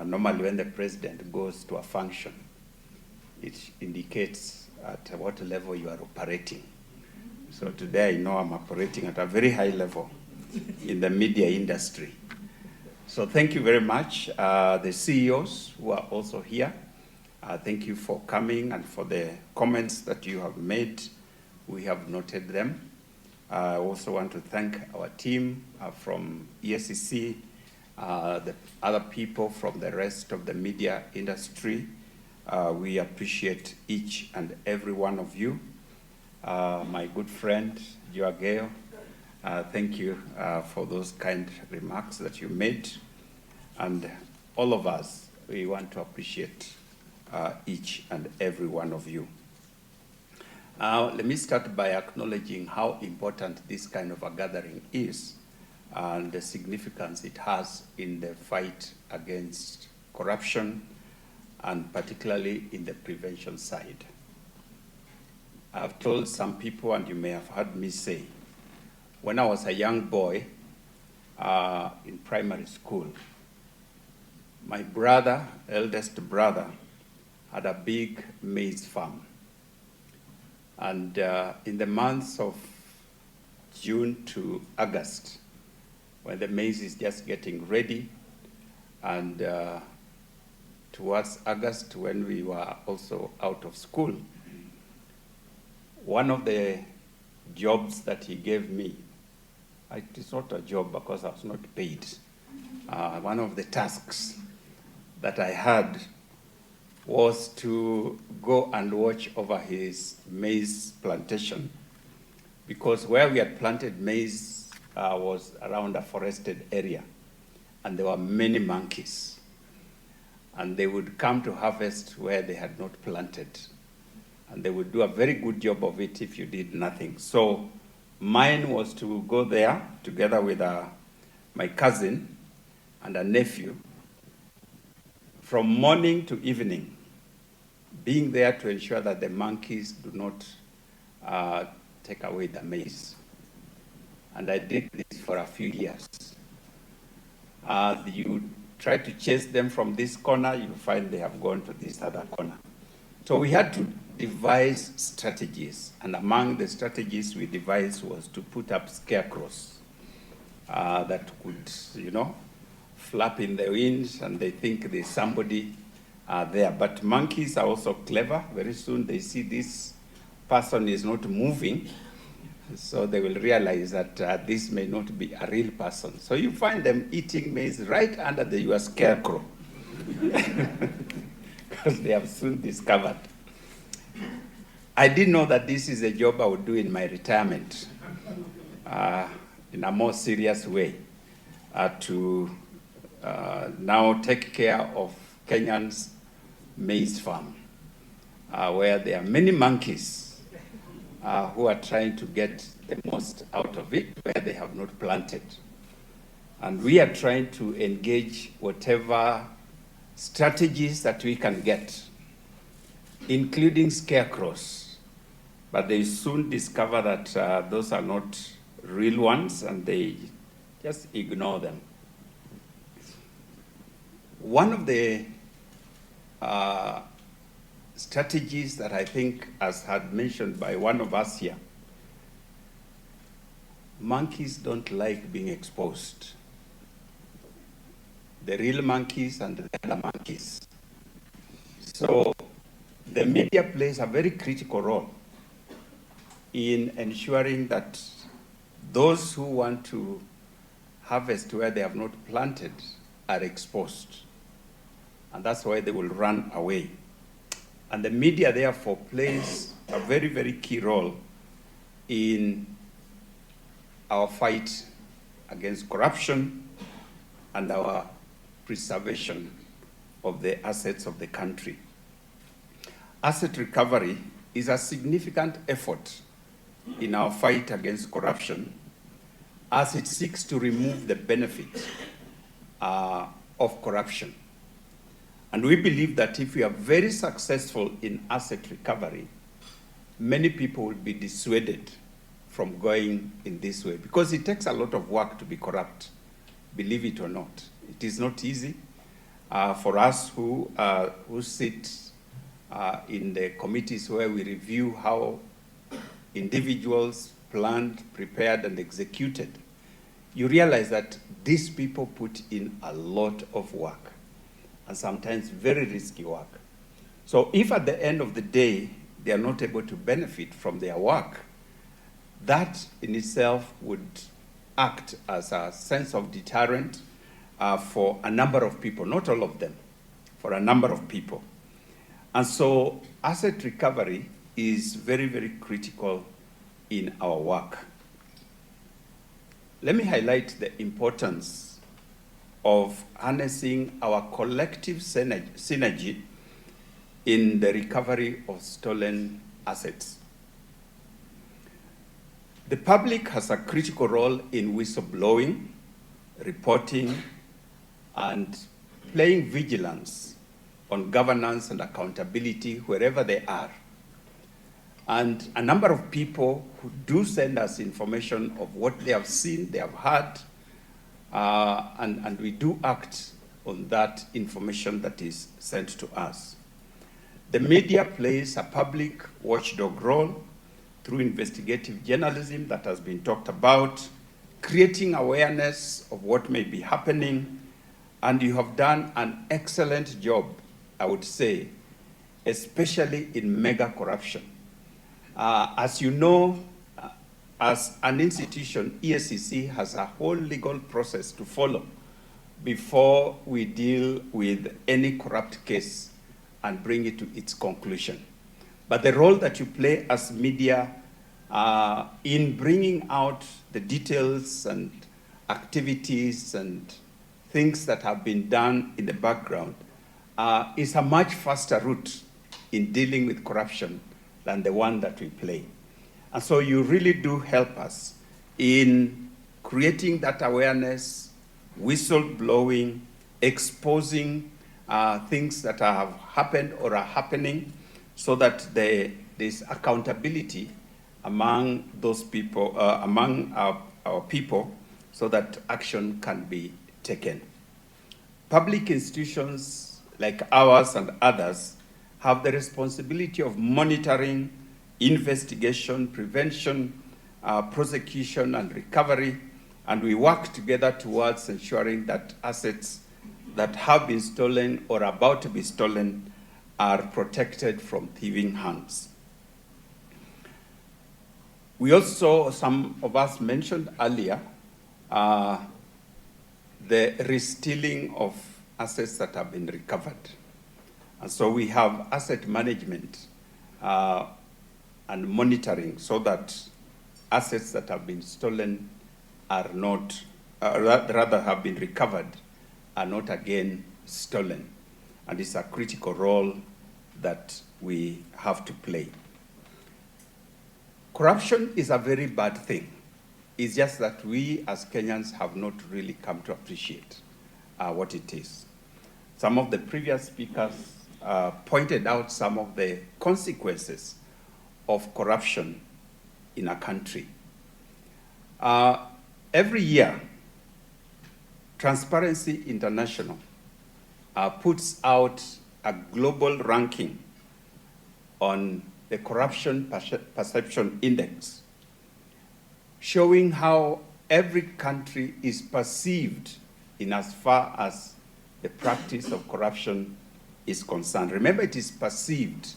Normally when the president goes to a function, it indicates at what level you are operating. So today I know I'm operating at a very high level in the media industry. So thank you very much. The CEOs who are also here, thank you for coming and for the comments that you have made. We have noted them. I also want to thank our team from ESCC, the other people from the rest of the media industry. We appreciate each and every one of you. My good friend, Joageo, thank you for those kind remarks that you made. And all of us, we want to appreciate each and every one of you. Let me start by acknowledging how important this kind of a gathering is and the significance it has in the fight against corruption and particularly in the prevention side. I've told some people, and you may have heard me say, when I was a young boy in primary school, my brother, eldest brother, had a big maize farm. And in the months of June to August, when the maize is just getting ready, and towards August, when we were also out of school, one of the jobs that he gave me, it is not a job because I was not paid, one of the tasks that I had was to go and watch over his maize plantation, because where we had planted maize was around a forested area, and there were many monkeys, and they would come to harvest where they had not planted, and they would do a very good job of it if you did nothing. So mine was to go there together with my cousin and a nephew from morning to evening, being there to ensure that the monkeys do not take away the maize. And I did this for a few years. You try to chase them from this corner, you find they have gone to this other corner. So we had to devise strategies, and among the strategies we devised was to put up scarecrows that could, flap in the wind, and they think there's somebody there. But monkeys are also clever. Very soon they see this person is not moving, so they will realize that this may not be a real person. So you find them eating maize right under your scarecrow, because they have soon discovered. I didn't know that this is a job I would do in my retirement, in a more serious way, to now take care of Kenyans' maize farm, where there are many monkeys who are trying to get the most out of it where they have not planted. And we are trying to engage whatever strategies that we can get, including scarecrows. But they soon discover that those are not real ones, and they just ignore them. One of the strategies that I think, as had mentioned by one of us here, monkeys don't like being exposed. The real monkeys and the other monkeys. So the media plays a very critical role in ensuring that those who want to harvest where they have not planted are exposed. And that's why they will run away. And the media, therefore, plays a very, very key role in our fight against corruption and our preservation of the assets of the country. Asset recovery is a significant effort in our fight against corruption, as it seeks to remove the benefit of corruption. And we believe that if we are very successful in asset recovery, many people will be dissuaded from going in this way, because it takes a lot of work to be corrupt, believe it or not. It is not easy. For us who sit in the committees where we review how individuals planned, prepared, and executed, you realize that these people put in a lot of work, and sometimes very risky work. So if at the end of the day, they are not able to benefit from their work, that in itself would act as a sense of deterrent for a number of people, not all of them, for a number of people. And so asset recovery is very, very critical in our work. Let me highlight the importance of harnessing our collective synergy in the recovery of stolen assets. The public has a critical role in whistleblowing, reporting, and playing vigilance on governance and accountability wherever they are. And a number of people who do send us information of what they have seen, they have heard, and we do act on that information that is sent to us. The media plays a public watchdog role through investigative journalism that has been talked about, creating awareness of what may be happening, and you have done an excellent job, I would say, especially in mega corruption. As you know, as an institution, EACC has a whole legal process to follow before we deal with any corrupt case and bring it to its conclusion. But the role that you play as media in bringing out the details and activities and things that have been done in the background is a much faster route in dealing with corruption than the one that we play. And so you really do help us in creating that awareness, whistleblowing, exposing things that have happened or are happening, so that there's accountability among those people, among our people, so that action can be taken. Public institutions like ours and others have the responsibility of monitoring, investigation, prevention, prosecution, and recovery, and we work together towards ensuring that assets that have been stolen or are about to be stolen are protected from thieving hands. We also, some of us mentioned earlier, the restealing of assets that have been recovered. And so we have asset management and monitoring so that assets that have been stolen are not, rather have been recovered, are not again stolen. And it's a critical role that we have to play. Corruption is a very bad thing. It's just that we as Kenyans have not really come to appreciate what it is. Some of the previous speakers pointed out some of the consequences of corruption in a country. Every year, Transparency International puts out a global ranking on the Corruption Perception Index, showing how every country is perceived in as far as the practice of corruption is concerned. Remember, it is perceived,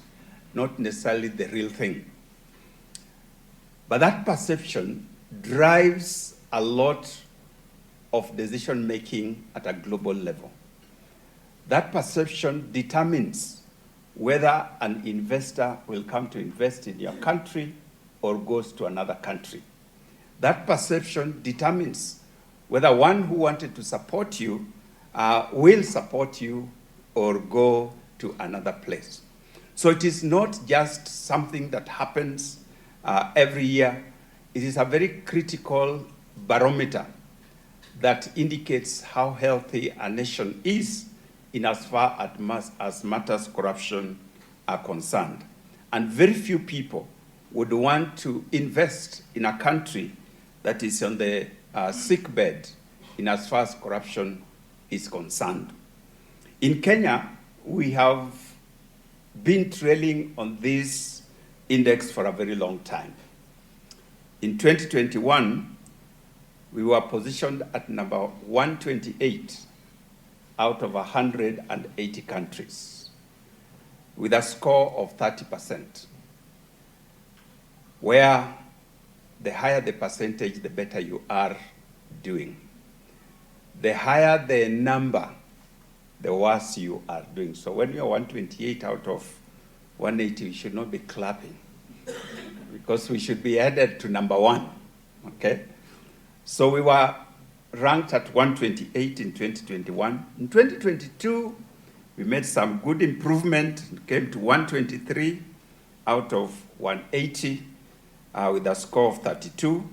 not necessarily the real thing. But that perception drives a lot of decision-making at a global level. That perception determines whether an investor will come to invest in your country or goes to another country. That perception determines whether one who wanted to support you will support you or go to another place. So it is not just something that happens every year. It is a very critical barometer that indicates how healthy a nation is in as far as matters corruption are concerned. And very few people would want to invest in a country that is on the sick bed in as far as corruption is concerned. In Kenya, we have been trailing on this index for a very long time. In 2021, we were positioned at number 128 out of 180 countries with a score of 30%, where the higher the percentage, the better you are doing. The higher the number, the worse you are doing. So when you're 128 out of 180, you should not be clapping because we should be added to number 1, okay? So we were ranked at 128 in 2021. In 2022, we made some good improvement. It came to 123 out of 180 with a score of 32.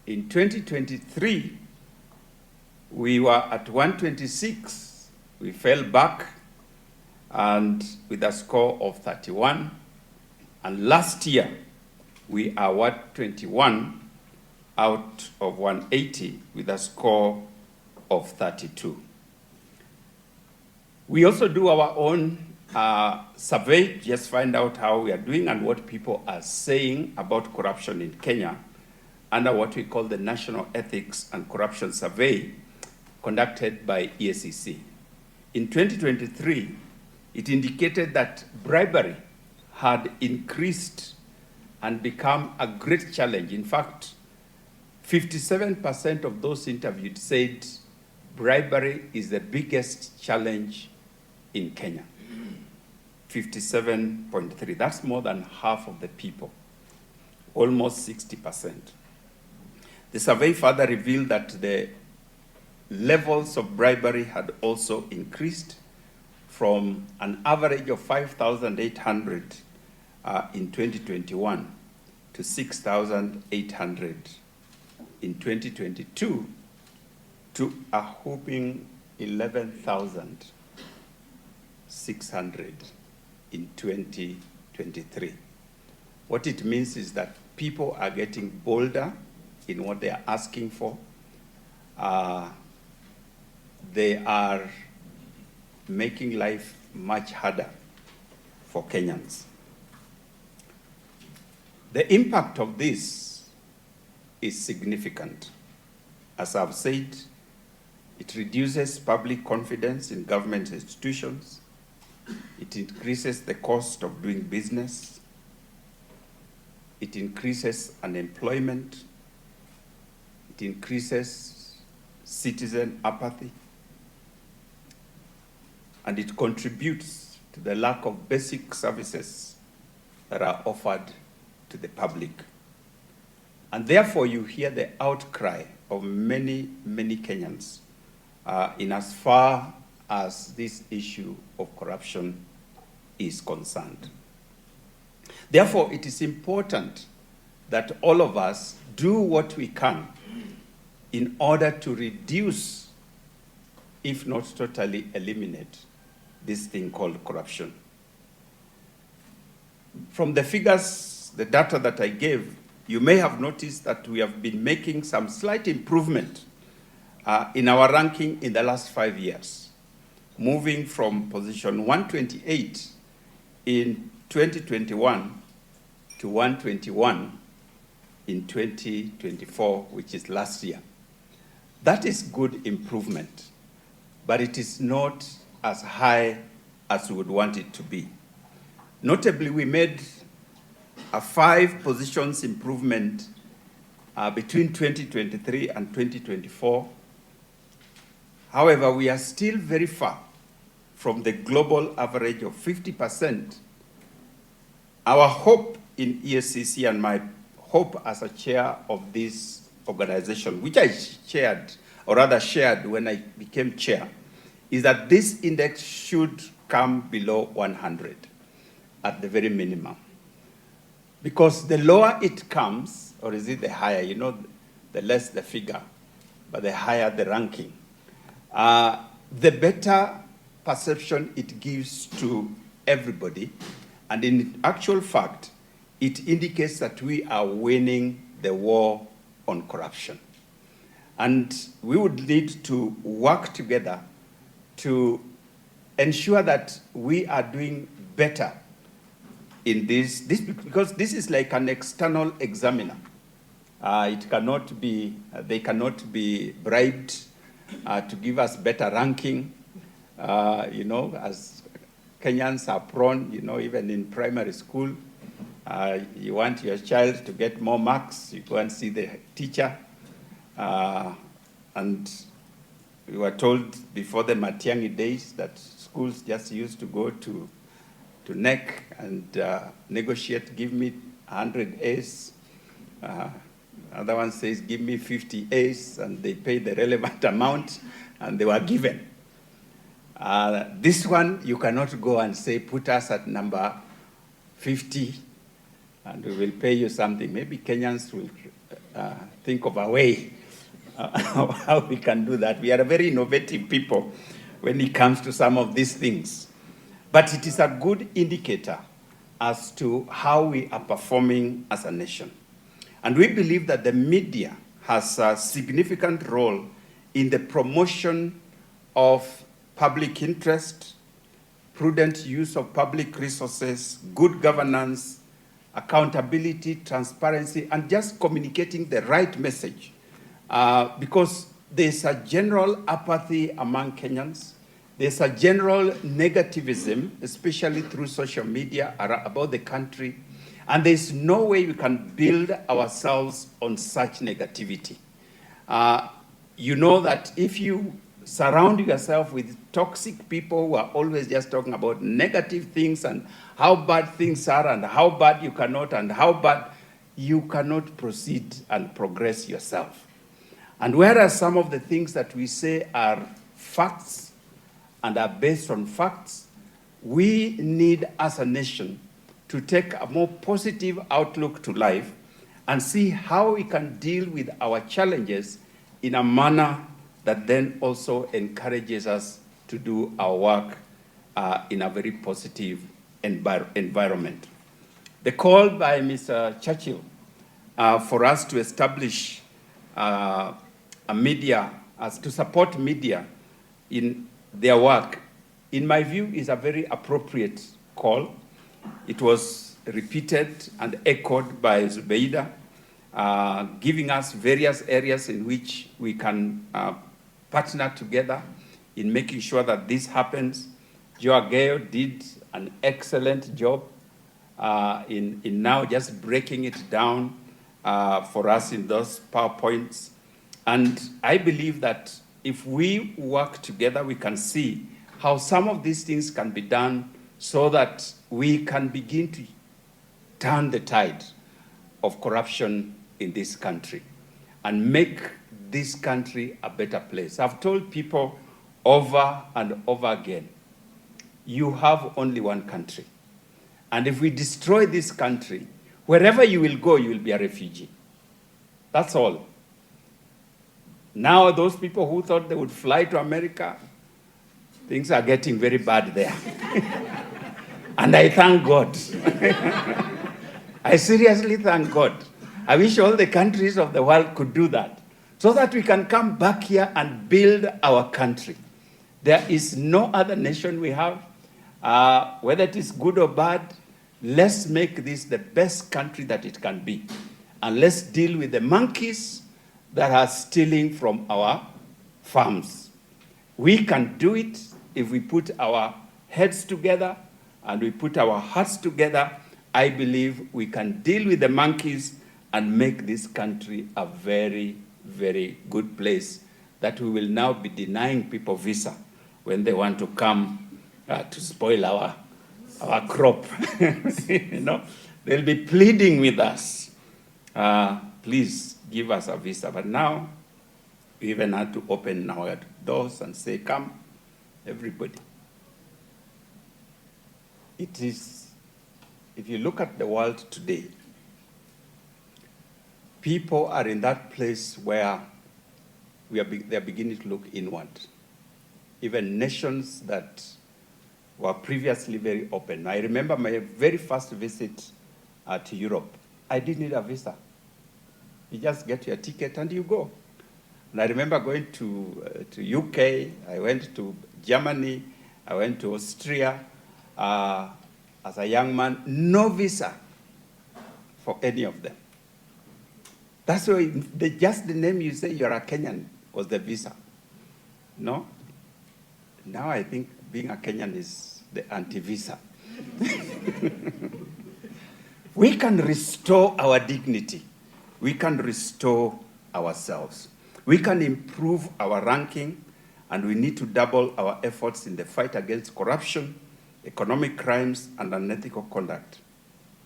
In 2023, we were at 126. We fell back and with a score of 31. And last year, we are 121 out of 180 with a score of 32. We also do our own survey, just find out how we are doing and what people are saying about corruption in Kenya under what we call the National Ethics and Corruption Survey conducted by EACC. In 2023, it indicated that bribery had increased and become a great challenge. In fact, 57% of those interviewed said bribery is the biggest challenge in Kenya. 57.3, that's more than half of the people, almost 60%. The survey further revealed that the levels of bribery had also increased from an average of 5,800 in 2021 to 6,800 in 2022 to a whopping 11,600 in 2023. What it means is that people are getting bolder in what they are asking for. They are making life much harder for Kenyans. The impact of this is significant. As I've said, it reduces public confidence in government institutions. It increases the cost of doing business. It increases unemployment. It increases citizen apathy. And it contributes to the lack of basic services that are offered to the public. And therefore, you hear the outcry of many, many Kenyans in as far as this issue of corruption is concerned. Therefore, it is important that all of us do what we can in order to reduce, if not totally eliminate, this thing called corruption. From the figures, the data that I gave, you may have noticed that we have been making some slight improvement in our ranking in the last 5 years, moving from position 128 in 2021 to 121 in 2024, which is last year. That is good improvement, but it is not as high as we would want it to be. Notably, we made a 5 positions improvement between 2023 and 2024. However, we are still very far from the global average of 50%. Our hope in EACC and my hope as a chair of this organization, which I chaired, or rather shared when I became chair, is that this index should come below 100 at the very minimum. Because the lower it comes, or is it the higher, you know, the less the figure, but the higher the ranking, the better perception it gives to everybody. And in actual fact, it indicates that we are winning the war on corruption. And we would need to work together to ensure that we are doing better in this because this is like an external examiner. It cannot be, they cannot be bribed to give us better ranking. As Kenyans are prone, even in primary school, you want your child to get more marks, you go and see the teacher. And we were told before the Matiang'i days that schools just used to go to NEC and negotiate, give me 100 A's. Other one says, give me 50 A's, and they pay the relevant amount, and they were given. This one, you cannot go and say, put us at number 50, and we will pay you something. Maybe Kenyans will think of a way how we can do that. We are a very innovative people when it comes to some of these things. But it is a good indicator as to how we are performing as a nation. And we believe that the media has a significant role in the promotion of public interest, prudent use of public resources, good governance, accountability, transparency, and just communicating the right message. Because there's a general apathy among Kenyans. There's a general negativism, especially through social media, about the country. And there's no way we can build ourselves on such negativity. You know that if you surround yourself with toxic people who are always just talking about negative things and how bad things are and how bad you cannot and how bad you cannot proceed and progress yourself. And whereas some of the things that we say are facts and are based on facts, we need as a nation to take a more positive outlook to life and see how we can deal with our challenges in a manner that then also encourages us to do our work in a very positive environment. The call by Mr. Churchill for us to establish a media, to support media in their work, in my view, is a very appropriate call. It was repeated and echoed by Zubeida, giving us various areas in which we can partner together in making sure that this happens. Joe Ageo did an excellent job in now just breaking it down for us in those PowerPoints. And I believe that if we work together, we can see how some of these things can be done so that we can begin to turn the tide of corruption in this country and make this country a better place. I've told people over and over again, you have only one country. And if we destroy this country, wherever you will go, you will be a refugee. That's all. Now, those people who thought they would fly to America, things are getting very bad there. And I thank God. I seriously thank God. I wish all the countries of the world could do that so that we can come back here and build our country. There is no other nation we have, whether it is good or bad. Let's make this the best country that it can be. And let's deal with the monkeys that are stealing from our farms. We can do it if we put our heads together and we put our hearts together. I believe we can deal with the monkeys and make this country a very, very good place that we will now be denying people visa when they want to come to spoil our crop. They'll be pleading with us. Please give us a visa. But now, we even had to open our doors and say, come, everybody. It is, if you look at the world today, people are in that place where they're beginning to look inward. Even nations that were previously very open. I remember my very first visit to Europe. I didn't need a visa. You just get your ticket and you go. And I remember going to UK, I went to Germany, I went to Austria as a young man, no visa for any of them. That's why just the name you say you're a Kenyan was the visa. No? Now I think being a Kenyan is the anti-visa. We can restore our dignity. We can restore ourselves. We can improve our ranking, and we need to double our efforts in the fight against corruption, economic crimes, and unethical conduct.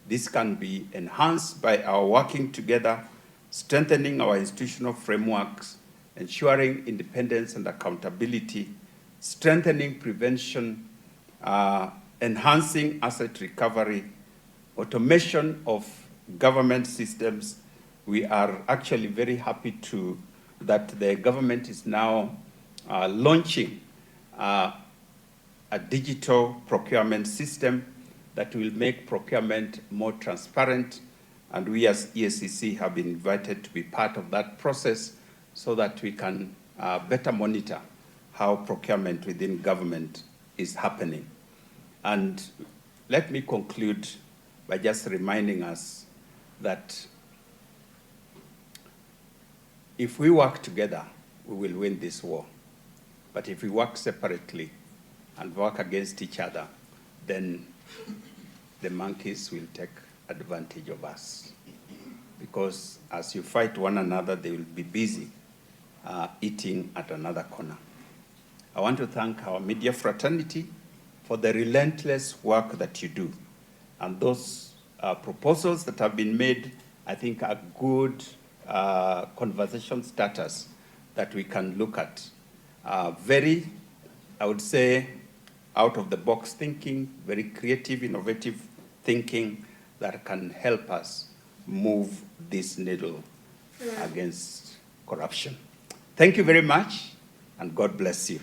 This can be enhanced by our working together, strengthening our institutional frameworks, ensuring independence and accountability, strengthening prevention, enhancing asset recovery, automation of government systems. We are actually very happy that the government is now launching a digital procurement system that will make procurement more transparent, and we as EACC have been invited to be part of that process so that we can better monitor how procurement within government is happening. And let me conclude by just reminding us that if we work together, we will win this war. But if we work separately and work against each other, then the monkeys will take advantage of us. Because as you fight one another, they will be busy eating at another corner. I want to thank our media fraternity for the relentless work that you do. And those proposals that have been made, I think, are good conversation starters that we can look at. Very, I would say, out-of-the-box thinking, very creative, innovative thinking that can help us move this needle against corruption. Thank you very much, and God bless you.